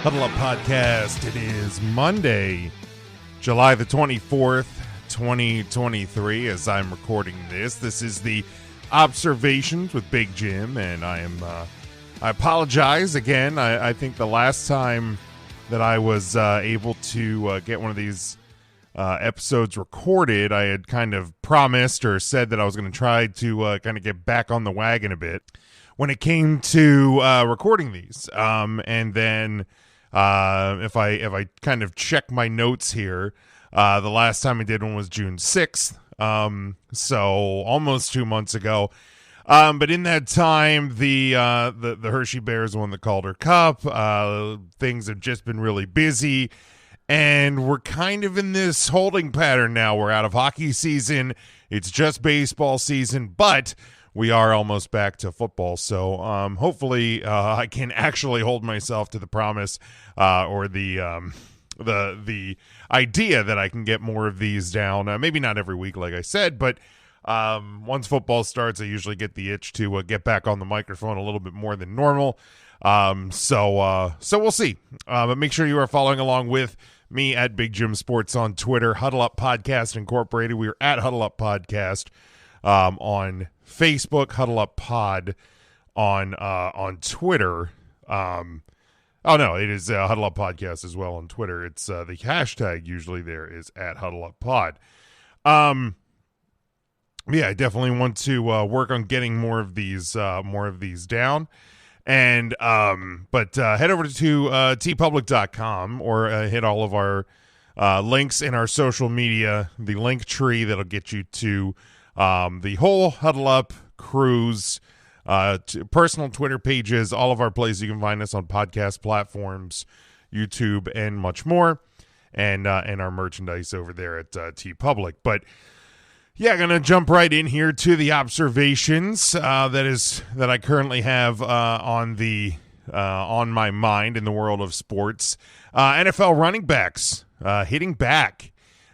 Huddle Up Podcast. It is Monday, July the 24th, 2023, as I'm recording this. This is the Observations with Big Jim, and I apologize again. I think the last time that I was able to get one of these episodes recorded, I had kind of promised or said that I was going to try to kind of get back on the wagon a bit when it came to recording these. And then if I kind of check my notes here, the last time I did one was June 6th, so almost 2 months ago. But in that time, the Hershey Bears won the Calder Cup. Things have just been really busy, and we're kind of in this holding pattern now. We're out of hockey season. It's just baseball season, but we are almost back to football. So hopefully I can actually hold myself to the promise or the idea that I can get more of these down. Maybe not every week, like I said, but once football starts, I usually get the itch to get back on the microphone a little bit more than normal. So we'll see. But make sure you are following along with me at Big Jim Sports on Twitter, Huddle Up Podcast Incorporated. We are at Huddle Up Podcast on Facebook, Huddle Up Pod on Twitter. Oh no, it is Huddle Up Podcast as well on Twitter. It's the hashtag usually there is at Huddle Up Pod. Yeah, I definitely want to work on getting more of these down. And but head over to tpublic.com or hit all of our links in our social media, the link tree that'll get you to the whole Huddle Up cruise, personal Twitter pages, all of our places. You can find us on podcast platforms, YouTube, and much more, and our merchandise over there at TeePublic. But yeah, gonna jump right in here to the observations that I currently have on my mind in the world of sports. NFL running backs hitting back.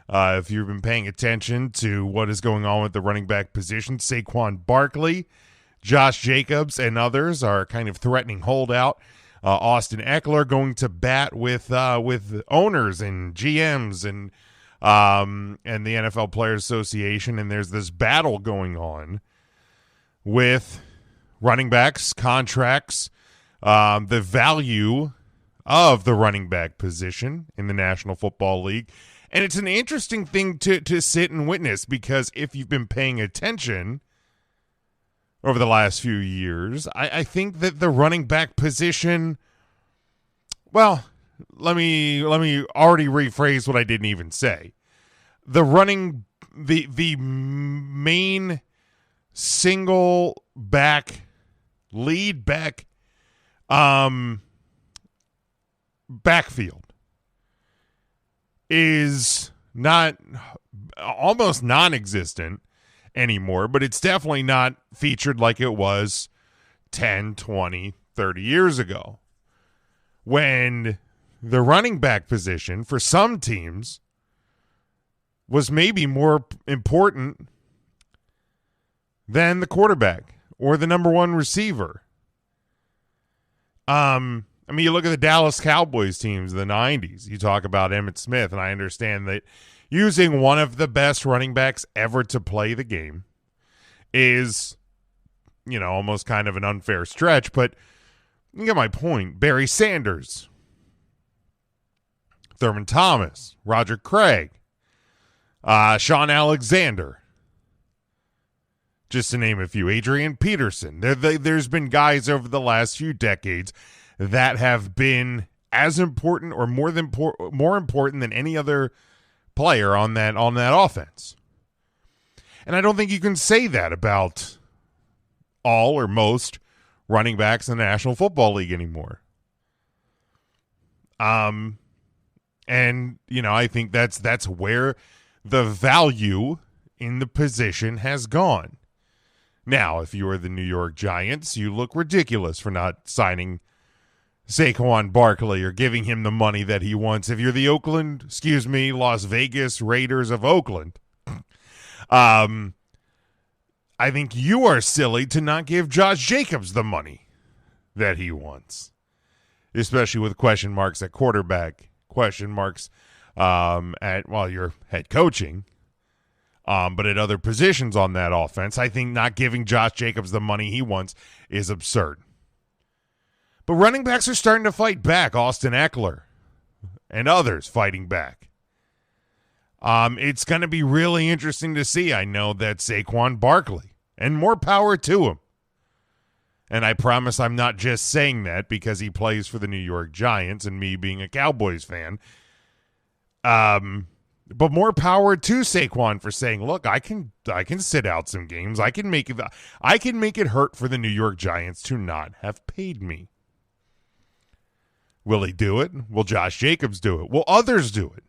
If you've been paying attention to what is going on with the running back position, Saquon Barkley, Josh Jacobs, and others are kind of threatening holdout. Austin Eckler going to bat with owners and GMs and the NFL Players Association, and there's this battle going on with running backs, contracts, the value of the running back position in the National Football League. And it's an interesting thing to sit and witness, because if you've been paying attention over the last few years, I think that the running back position, well, let me already rephrase what I didn't even say. The main single back, lead back, backfield is not almost non-existent anymore, but it's definitely not featured like it was 10, 20, 30 years ago, when the running back position for some teams was maybe more important than the quarterback or the number one receiver. I mean, you look at the Dallas Cowboys teams in the 90s. You talk about Emmitt Smith, and I understand that using one of the best running backs ever to play the game is, almost kind of an unfair stretch, but you get my point. Barry Sanders, Thurman Thomas, Roger Craig, Sean Alexander, just to name a few, Adrian Peterson. There's been guys over the last few decades that have been as important or more important than any other player on that offense. And I don't think you can say that about all or most running backs in the National Football League anymore. And I think that's where the value in the position has gone. Now, if you are the New York Giants, you look ridiculous for not signing Saquon Barkley or giving him the money that he wants. If you're the Las Vegas Raiders of Oakland, I think you are silly to not give Josh Jacobs the money that he wants. especially with question marks at quarterback, question marks at your head coaching, but at other positions on that offense. I think not giving Josh Jacobs the money he wants is absurd. But running backs are starting to fight back. Austin Eckler and others fighting back. It's going to be really interesting to see. I know that Saquon Barkley, and more power to him. And I promise I'm not just saying that because he plays for the New York Giants and me being a Cowboys fan. But more power to Saquon for saying, look, I can sit out some games. I can make it hurt for the New York Giants to not have paid me. Will he do it? Will Josh Jacobs do it? Will others do it?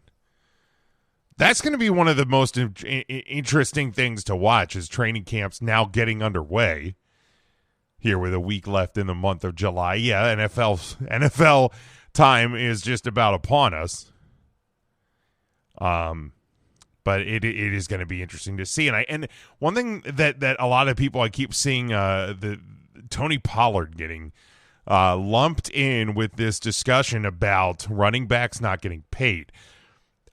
That's going to be one of the most interesting things to watch as training camps now getting underway here with a week left in the month of July. Yeah, NFL time is just about upon us. But it is going to be interesting to see. And one thing that a lot of people I keep seeing the Tony Pollard getting lumped in with this discussion about running backs not getting paid.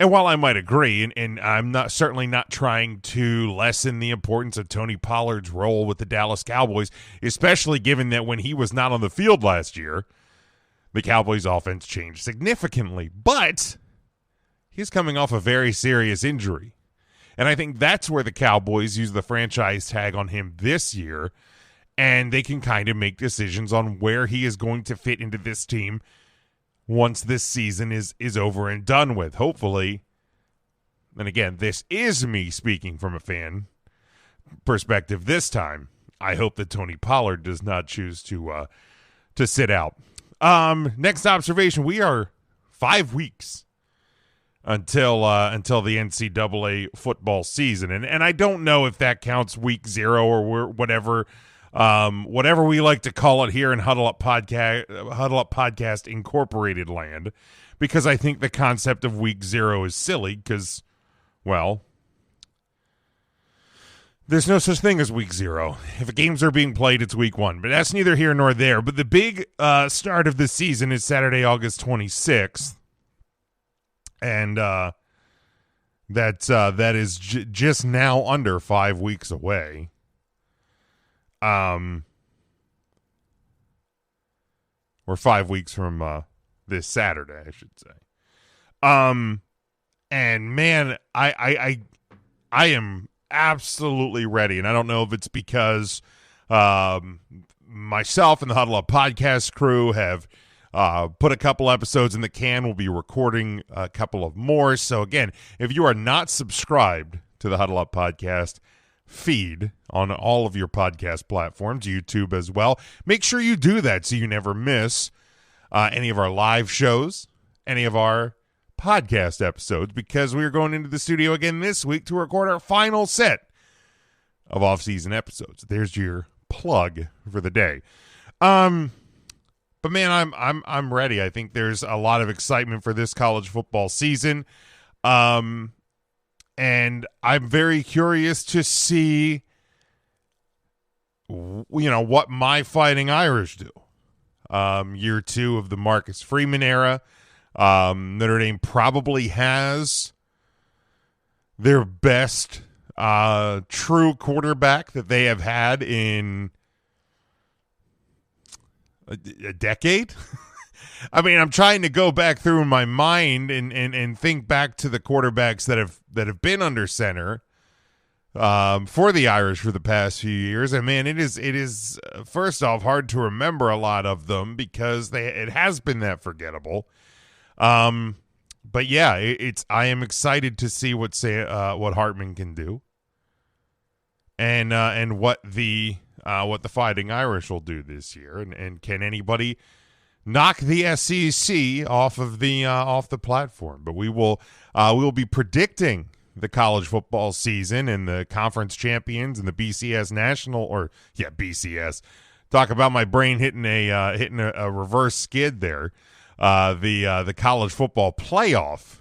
And while I might agree, and I'm certainly not trying to lessen the importance of Tony Pollard's role with the Dallas Cowboys, especially given that when he was not on the field last year, the Cowboys' offense changed significantly. But he's coming off a very serious injury. And I think that's where the Cowboys use the franchise tag on him this year, and they can kind of make decisions on where he is going to fit into this team once this season is over and done with. Hopefully, and again, this is me speaking from a fan perspective this time, I hope that Tony Pollard does not choose to sit out. Next observation, we are 5 weeks until the NCAA football season. And I don't know if that counts week 0 or whatever we like to call it here in Huddle Up Podcast Incorporated land, because I think the concept of week 0 is silly because, well, there's no such thing as week 0. If games are being played, it's week 1. But that's neither here nor there. But the big start of the season is Saturday, August 26th. And that is just now under 5 weeks away. We're 5 weeks from this Saturday, I should say. And man, I am absolutely ready, and I don't know if it's because myself and the Huddle Up Podcast crew have put a couple episodes in the can. We'll be recording a couple of more. So again, if you are not subscribed to the Huddle Up Podcast feed on all of your podcast platforms, YouTube as well, make sure you do that so you never miss any of our live shows, any of our podcast episodes, because we are going into the studio again this week to record our final set of off-season episodes. There's your plug for the day. But man, I'm ready. I think there's a lot of excitement for this college football season. And I'm very curious to see, what my Fighting Irish do. Year 2 of the Marcus Freeman era. Notre Dame probably has their best true quarterback that they have had in a decade. I mean, I'm trying to go back through my mind and think back to the quarterbacks that have been under center for the Irish for the past few years. And man, it is first off hard to remember a lot of them because it has been that forgettable. But yeah, I am excited to see what Hartman can do, and what the Fighting Irish will do this year, and can anybody knock the SEC off the platform? But we will be predicting the college football season and the conference champions and the BCS BCS. Talk about my brain hitting a reverse skid there. The college football playoff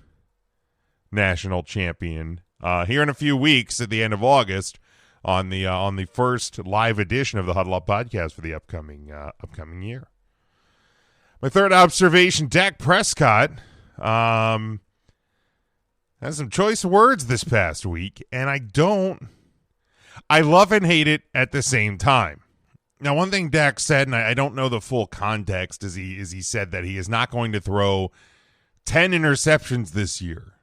national champion here in a few weeks at the end of August on the first live edition of the Huddle Up Podcast for the upcoming year. My third observation, Dak Prescott has some choice words this past week, and I love and hate it at the same time. Now, one thing Dak said, and I don't know the full context, is he said that he is not going to throw 10 interceptions this year.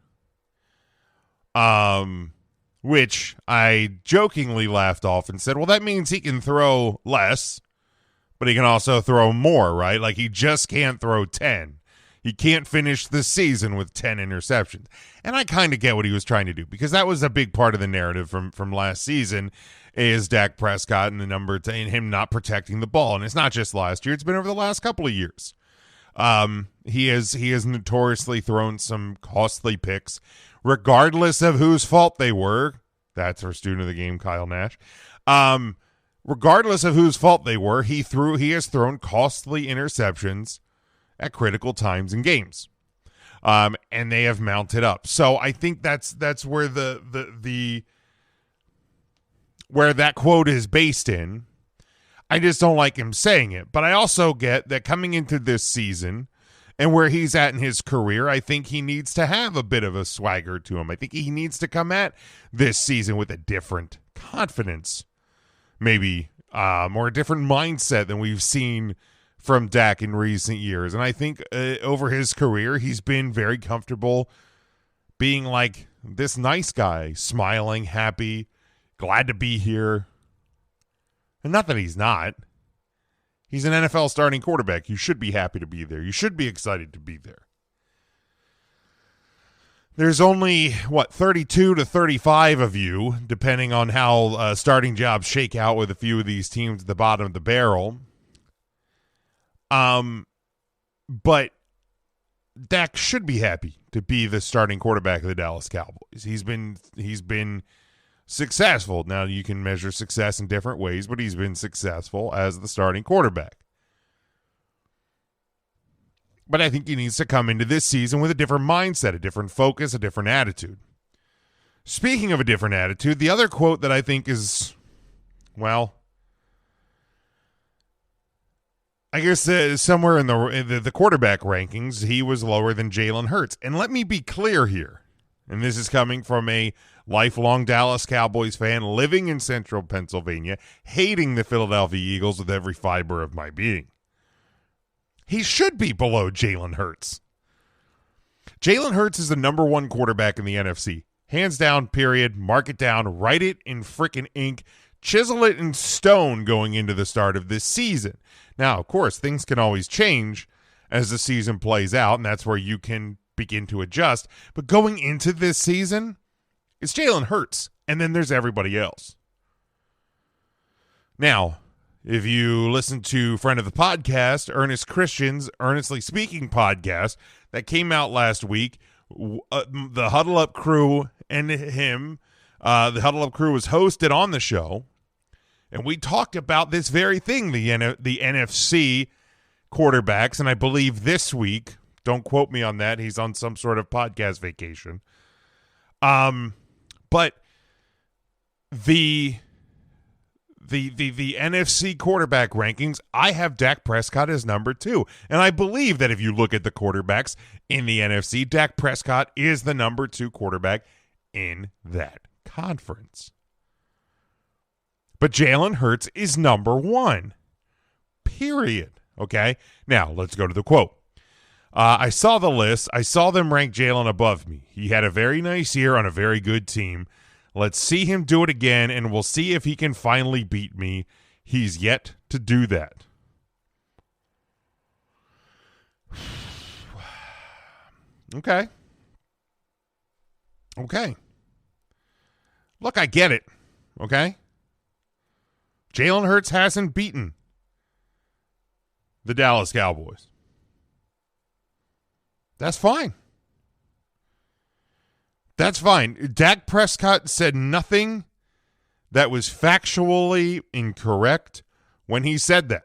Which I jokingly laughed off and said, well, that means he can throw less, but he can also throw more, right? Like, he just can't throw 10. He can't finish the season with 10 interceptions. And I kind of get what he was trying to do, because that was a big part of the narrative from last season, is Dak Prescott and and him not protecting the ball. And it's not just last year. It's been over the last couple of years. He has notoriously thrown some costly picks, regardless of whose fault they were. That's our student of the game, Kyle Nash. Regardless of whose fault they were, he has thrown costly interceptions at critical times in games. And they have mounted up. So I think that's where where that quote is based in. I just don't like him saying it. But I also get that coming into this season and where he's at in his career, I think he needs to have a bit of a swagger to him. I think he needs to come at this season with a different confidence, maybe, or a different mindset than we've seen from Dak in recent years. And I think over his career, he's been very comfortable being like this nice guy, smiling, happy, glad to be here. And not that he's not. He's an NFL starting quarterback. You should be happy to be there. You should be excited to be there. There's only, 32 to 35 of you, depending on how starting jobs shake out with a few of these teams at the bottom of the barrel. But Dak should be happy to be the starting quarterback of the Dallas Cowboys. He's been successful. Now, you can measure success in different ways, but he's been successful as the starting quarterback. But I think he needs to come into this season with a different mindset, a different focus, a different attitude. Speaking of a different attitude, the other quote that I think is, well, I guess somewhere in the quarterback rankings, he was lower than Jalen Hurts. And let me be clear here, and this is coming from a lifelong Dallas Cowboys fan living in central Pennsylvania, hating the Philadelphia Eagles with every fiber of my being. He should be below Jalen Hurts. Jalen Hurts is the number one quarterback in the NFC. Hands down, period. Mark it down. Write it in frickin' ink. Chisel it in stone going into the start of this season. Now, of course, things can always change as the season plays out, and that's where you can begin to adjust. But going into this season, it's Jalen Hurts, and then there's everybody else. Now, if you listen to friend of the podcast, Ernest Christian's Earnestly Speaking podcast that came out last week, the Huddle Up crew and him, the Huddle Up crew was hosted on the show, and we talked about this very thing, the NFC quarterbacks, and I believe this week, don't quote me on that, he's on some sort of podcast vacation. But the NFC quarterback rankings, I have Dak Prescott as number 2. And I believe that if you look at the quarterbacks in the NFC, Dak Prescott is the number 2 quarterback in that conference. But Jalen Hurts is number 1. Period. Okay? Now, let's go to the quote. I saw the list. I saw them rank Jalen above me. He had a very nice year on a very good team. Let's see him do it again, and we'll see if he can finally beat me. He's yet to do that. Okay. Look, I get it. Okay? Jalen Hurts hasn't beaten the Dallas Cowboys. That's fine. That's fine. Dak Prescott said nothing that was factually incorrect when he said that.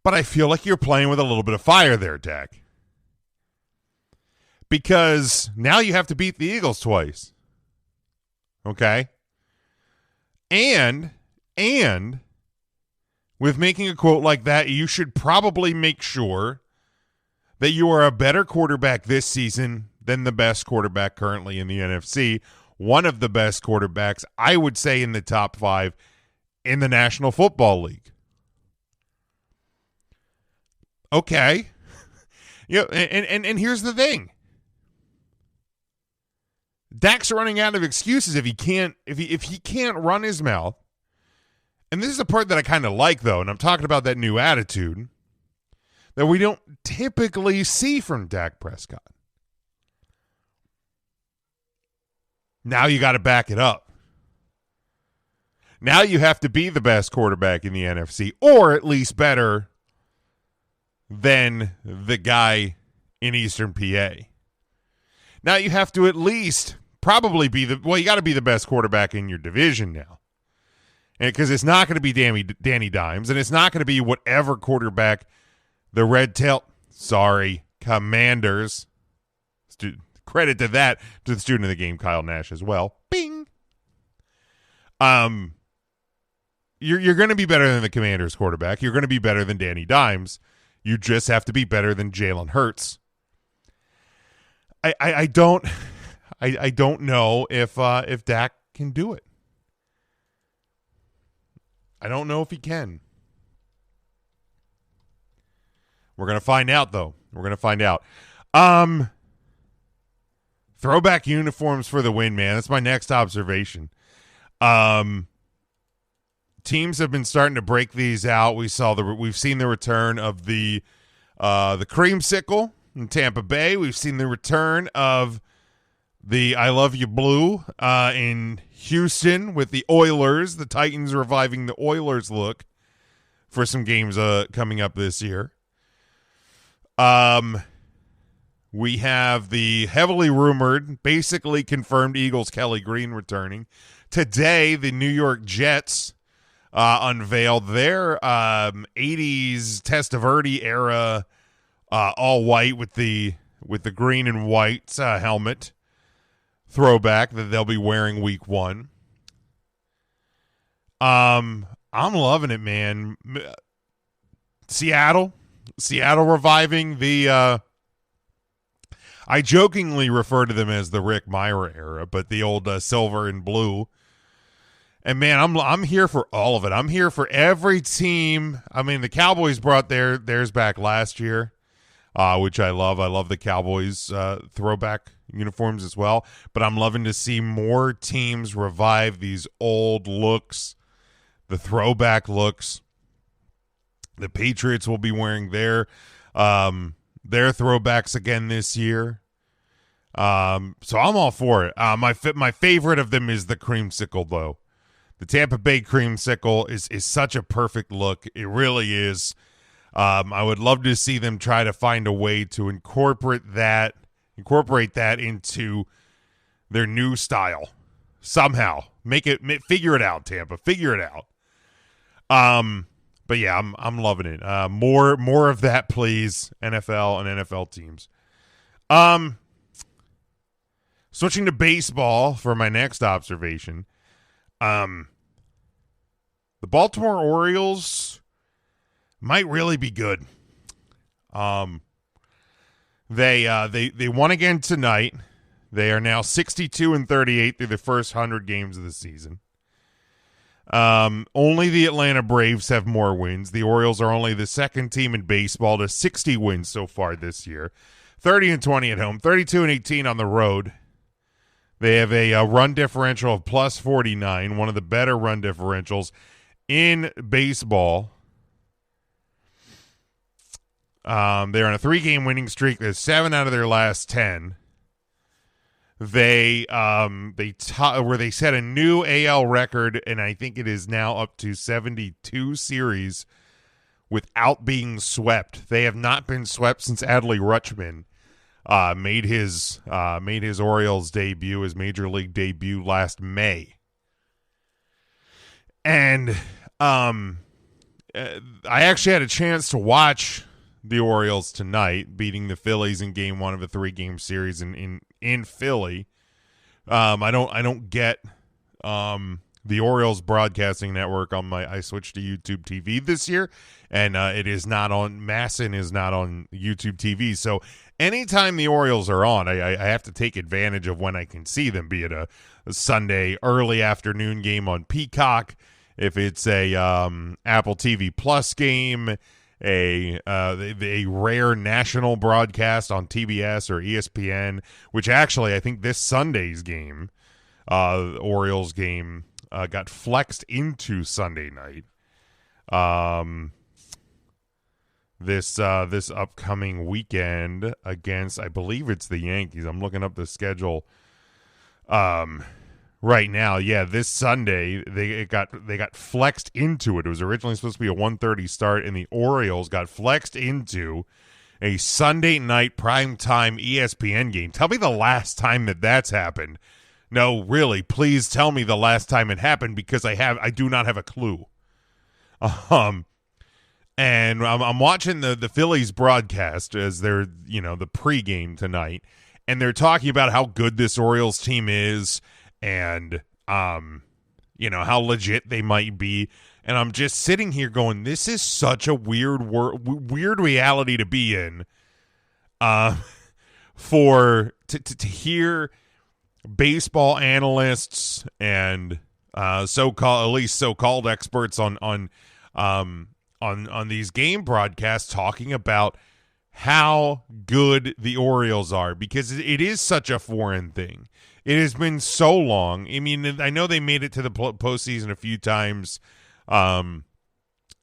But I feel like you're playing with a little bit of fire there, Dak. Because now you have to beat the Eagles twice. Okay? And with making a quote like that, you should probably make sure that you are a better quarterback this season than the best quarterback currently in the NFC. One of the best quarterbacks, I would say, in the top 5 in the National Football League. Okay. And here's the thing. Dak's running out of excuses if he can't run his mouth. And this is the part that I kind of like, though, and I'm talking about that new attitude that we don't typically see from Dak Prescott. Now you got to back it up. Now you have to be the best quarterback in the NFC, or at least better than the guy in Eastern PA. Now you have to at least probably be you got to be the best quarterback in your division now. And because it's not going to be Danny Dimes, and it's not going to be whatever quarterback the Commanders. Credit to the student of the game, Kyle Nash, as well. Bing. You're going to be better than the Commanders quarterback. You're going to be better than Danny Dimes. You just have to be better than Jalen Hurts. I don't know if Dak can do it. I don't know if he can. We're going to find out, though. We're going to find out. Throwback uniforms for the win, man. That's my next observation. Teams have been starting to break these out. We've seen the return of the creamsicle in Tampa Bay. We've seen the return of the I Love You Blue in Houston with the Oilers. The Titans reviving the Oilers look for some games coming up this year. We have the heavily rumored, basically confirmed Eagles Kelly Green returning. Today, the New York Jets unveiled their 80s Testaverde era all white with the green and white helmet throwback that they'll be wearing week 1. I'm loving it, man. Seattle reviving the I jokingly refer to them as the Rick Myra era, but the old silver and blue. And man, I'm here for all of it. I'm here for every team. I mean, the Cowboys brought theirs back last year, which I love. I love the Cowboys throwback uniforms as well. But I'm loving to see more teams revive these old looks, the throwback looks. The Patriots will be wearing their throwbacks again this year. So I'm all for it. My favorite of them is the creamsicle, though. The Tampa Bay creamsicle is such a perfect look. It really is. I would love to see them try to find a way to incorporate that into their new style somehow. Figure it out, Tampa. Figure it out. But yeah, I'm loving it. More of that, please. NFL and NFL teams. Switching to baseball for my next observation. The Baltimore Orioles might really be good. They won again tonight. They are now 62-38 through the first 100 games of the season. Only the Atlanta Braves have more wins. The Orioles are only the second team in baseball to 60 wins so far this year. 30-20 at home, 32-18 on the road. They have a run differential of plus 49, one of the better run differentials in baseball. They're on a 3-game winning streak. There's 7 out of their last 10. They set a new AL record, and I think it is now up to 72 series without being swept. They have not been swept since Adley Rutschman made his Orioles debut, his major league debut last May. And I actually had a chance to watch the Orioles tonight, beating the Phillies in Game 1 of a 3-game series in Philly. I don't get the Orioles broadcasting network on I switched to YouTube TV this year, and it is not on, Masson is not on YouTube TV. So anytime the Orioles are on, I have to take advantage of when I can see them, be it a Sunday early afternoon game on Peacock, if it's a Apple TV Plus game, a rare national broadcast on TBS or ESPN, which actually I think this Sunday's game, the Orioles game, got flexed into Sunday night. This upcoming weekend against, I believe it's the Yankees. I'm looking up the schedule right now. Yeah, this Sunday they got flexed into it. It was originally supposed to be a 1:30 start, and the Orioles got flexed into a Sunday night primetime ESPN game. Tell me the last time that's happened. No, really, please tell me the last time it happened, because I do not have a clue. And I'm watching the Phillies broadcast as they're, the pregame tonight, and they're talking about how good this Orioles team is, and how legit they might be. And I'm just sitting here going, this is such a weird reality to be in, for to hear baseball analysts and so-called experts on these game broadcasts talking about how good the Orioles are, because it is such a foreign thing. It has been so long. I mean, I know they made it to the postseason a few times, a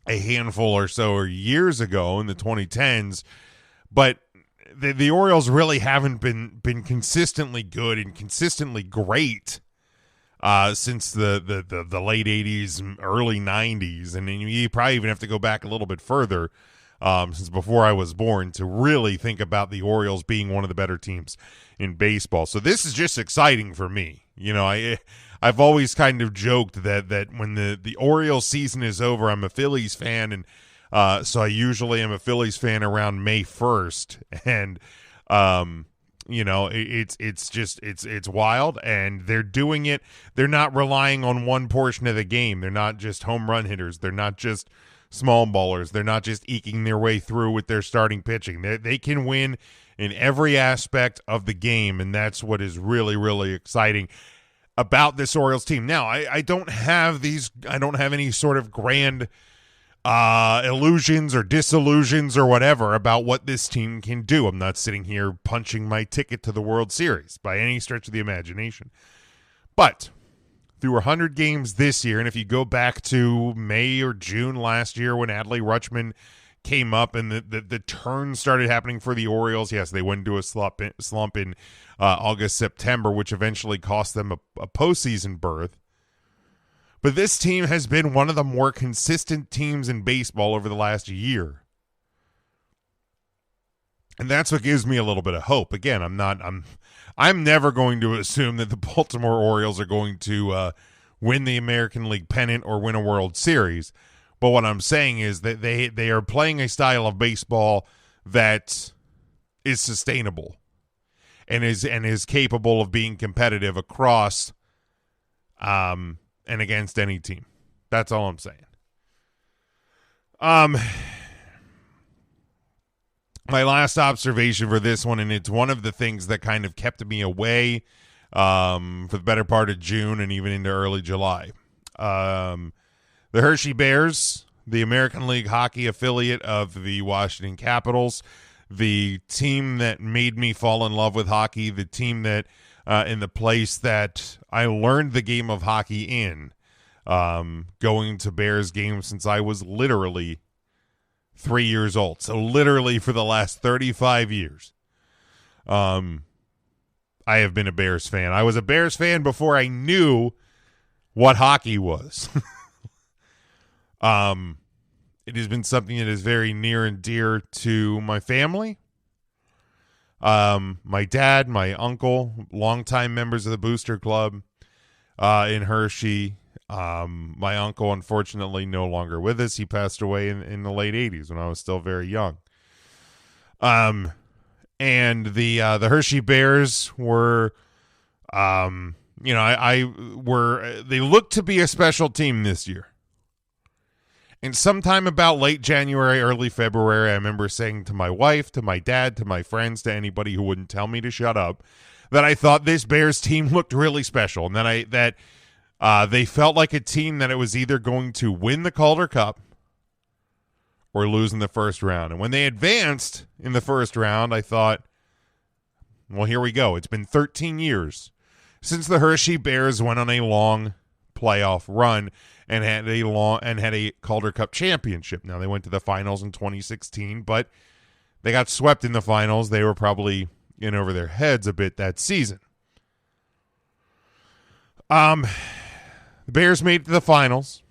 handful or so or years ago in the 2010s, but the Orioles really haven't been consistently good and consistently great since the late 80s, early 90s. And you probably even have to go back a little bit further, since before I was born, to really think about the Orioles being one of the better teams in baseball. So this is just exciting for me. I've always kind of joked that when the Orioles season is over, I'm a Phillies fan, and so I usually am a Phillies fan around May 1st, and it's wild, and they're doing it. They're not relying on one portion of the game. They're not just home run hitters. They're not just small ballers. They're not just eking their way through with their starting pitching. They can win in every aspect of the game, and that's what is really, really exciting about this Orioles team. Now, I don't have any sort of grand illusions or disillusions or whatever about what this team can do. I'm not sitting here punching my ticket to the World Series by any stretch of the imagination. But through 100 games this year, and if you go back to May or June last year when Adley Rutschman came up and the turn started happening for the Orioles, yes, they went into a slump in August, September, which eventually cost them a postseason berth. But this team has been one of the more consistent teams in baseball over the last year. And that's what gives me a little bit of hope. Again, I'm never going to assume that the Baltimore Orioles are going to win the American League pennant or win a World Series. But what I'm saying is that they are playing a style of baseball that is sustainable and is capable of being competitive across and against any team. That's all I'm saying. My last observation for this one, and it's one of the things that kind of kept me away for the better part of June and even into early July. The Hershey Bears, the American League Hockey affiliate of the Washington Capitals, the team that made me fall in love with hockey, the team that in the place that I learned the game of hockey in, going to Bears games since I was literally 3 years old. So literally for the last 35 years, I have been a Bears fan. I was a Bears fan before I knew what hockey was. It has been something that is very near and dear to my family. My dad, my uncle, longtime members of the Booster Club in Hershey. My uncle, unfortunately, no longer with us. He passed away in the late 80s when I was still very young. And the Hershey Bears were, they looked to be a special team this year. And sometime about late January, early February, I remember saying to my wife, to my dad, to my friends, to anybody who wouldn't tell me to shut up, that I thought this Bears team looked really special, and that they felt like a team that it was either going to win the Calder Cup or lose in the first round. And when they advanced in the first round, I thought, well, here we go. It's been 13 years since the Hershey Bears went on a long playoff run and had a Calder Cup championship. Now, they went to the finals in 2016, but they got swept in the finals. They were probably in over their heads a bit that season. The Bears made it to the finals.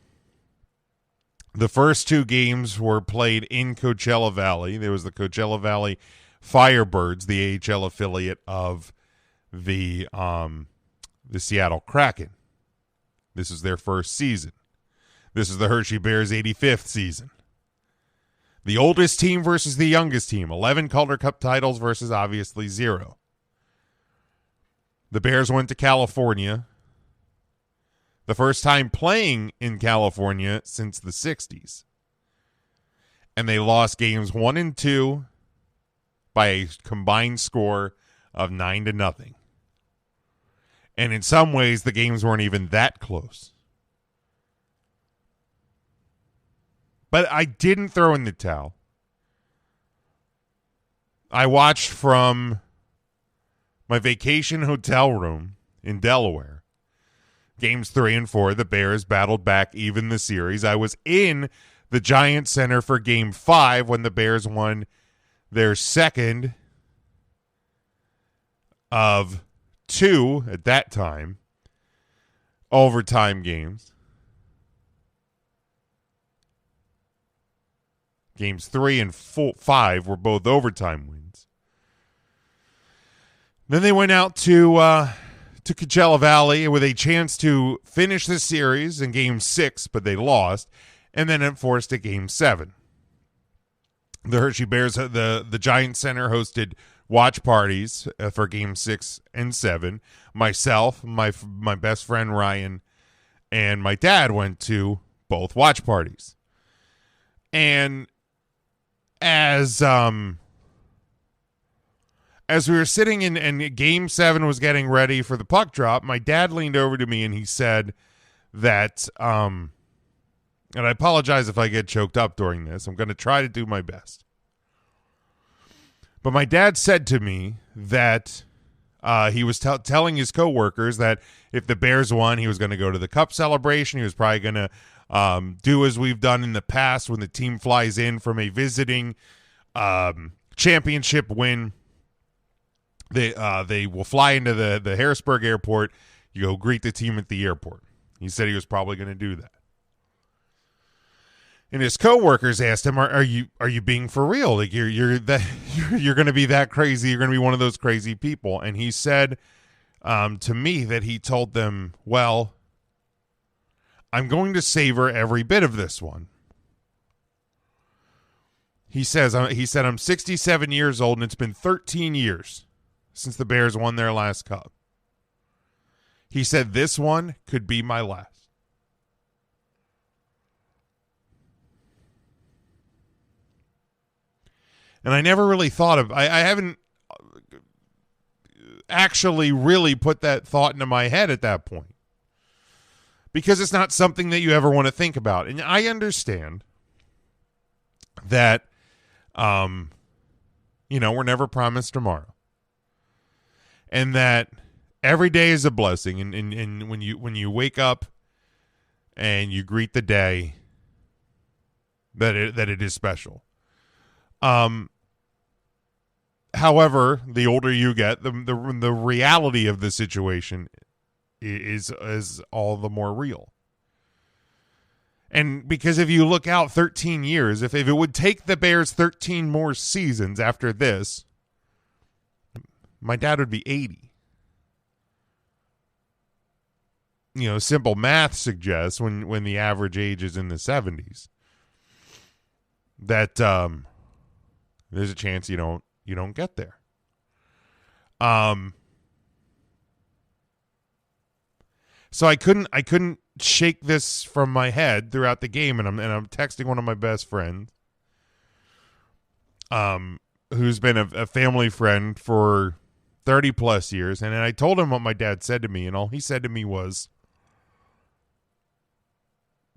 The first two games were played in Coachella Valley. There was the Coachella Valley Firebirds, the AHL affiliate of the Seattle Kraken. This is their first season. This is the Hershey Bears' 85th season. The oldest team versus the youngest team. 11 Calder Cup titles versus obviously 0. The Bears went to California. The first time playing in California since the 60s. And they lost games 1 and 2 by a combined score of 9-0. And in some ways, the games weren't even that close. But I didn't throw in the towel. I watched from my vacation hotel room in Delaware. Games 3 and 4, the Bears battled back even the series. I was in the Giants Center for Game 5 when the Bears won their second of 2 at that time overtime games. Games 3 and 5 were both overtime wins. Then they went out to Coachella Valley with a chance to finish the series in Game 6, but they lost, and then it forced a Game 7. The Hershey Bears, the Giants Center hosted watch parties for Game 6 and 7. Myself, my best friend Ryan, and my dad went to both watch parties. And as we were sitting in and Game 7 was getting ready for the puck drop, my dad leaned over to me and he said that, and I apologize if I get choked up during this. I'm going to try to do my best. But my dad said to me that he was telling his coworkers that if the Bears won, he was going to go to the Cup celebration. He was probably going to do as we've done in the past when the team flies in from a visiting championship win. They will fly into the Harrisburg airport. You go greet the team at the airport. He said he was probably going to do that. And his coworkers asked him, "Are you being for real? Like you're going to be that crazy? You're going to be one of those crazy people?" And he said to me that he told them, "Well, I'm going to savor every bit of this one." He said, "I'm 67 years old, and it's been 13 years since the Bears won their last cup." He said, "This one could be my last." And I never really thought of, I haven't actually really put that thought into my head at that point. Because it's not something that you ever want to think about. And I understand that, we're never promised tomorrow. And that every day is a blessing. And when you wake up and you greet the day, that it is special. However, the older you get, the reality of the situation is all the more real. And because if you look out 13 years, if it would take the Bears 13 more seasons after this, my dad would be 80. Simple math suggests when the average age is in the 70s that there's a chance you don't get there. So I couldn't shake this from my head throughout the game, and I'm texting one of my best friends, who's been a family friend for 30 plus years, and I told him what my dad said to me, and all he said to me was,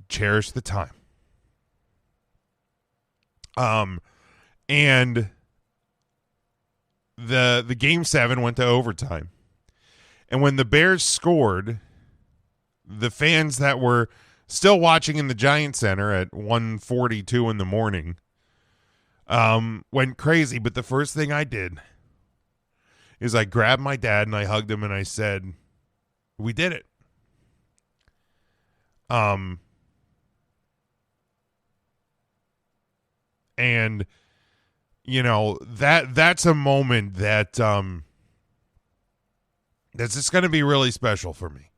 cherish the time. And the game 7 went to overtime. And when the Bears scored, the fans that were still watching in the Giant Center at 1:42 in the morning went crazy. But the first thing I did is I grabbed my dad and I hugged him and I said, we did it. And you know, that's a moment that's just going to be really special for me,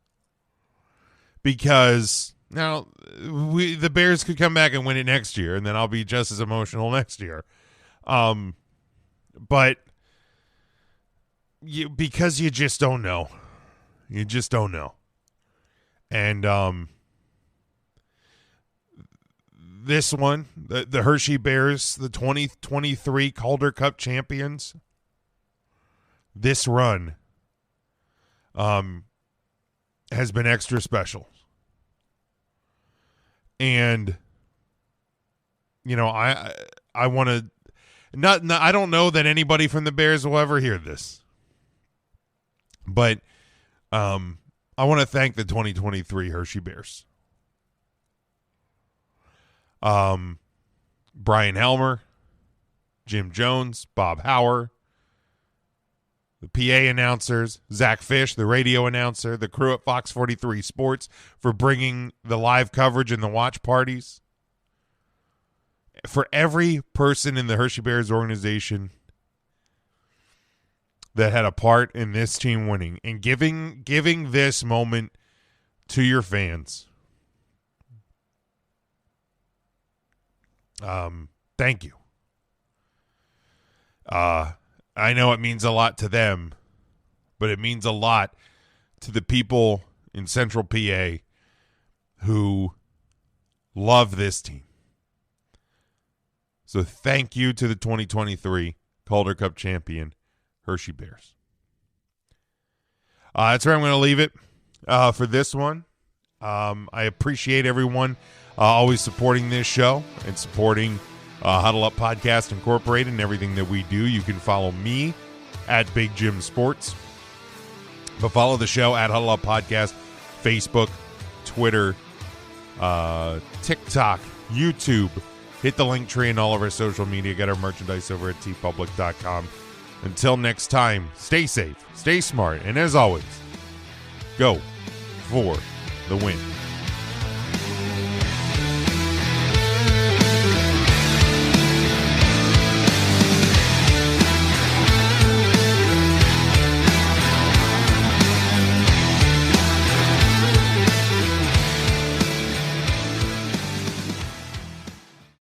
because now the Bears could come back and win it next year, and then I'll be just as emotional next year. But because you just don't know, and this one, the Hershey Bears, the 2023 Calder Cup champions, this run has been extra special. And, you know, I want to, not I don't know that anybody from the Bears will ever hear this, but I want to thank the 2023 Hershey Bears. Brian Helmer, Jim Jones, Bob Hauer, the PA announcers, Zach Fish, the radio announcer, the crew at Fox 43 Sports for bringing the live coverage and the watch parties. For every person in the Hershey Bears organization that had a part in this team winning and giving this moment to your fans. Thank you. I know it means a lot to them, but it means a lot to the people in Central PA who love this team. So thank you to the 2023 Calder Cup champion, Hershey Bears. That's where I'm going to leave it for this one. I appreciate everyone always supporting this show and supporting Huddle Up Podcast Incorporated and everything that we do. You can follow me at Big Jim Sports, but follow the show at Huddle Up Podcast, Facebook, Twitter, TikTok, YouTube. Hit the link tree in all of our social media. Get our merchandise over at tpublic.com. Until next time, stay safe, stay smart, and as always, go for the win.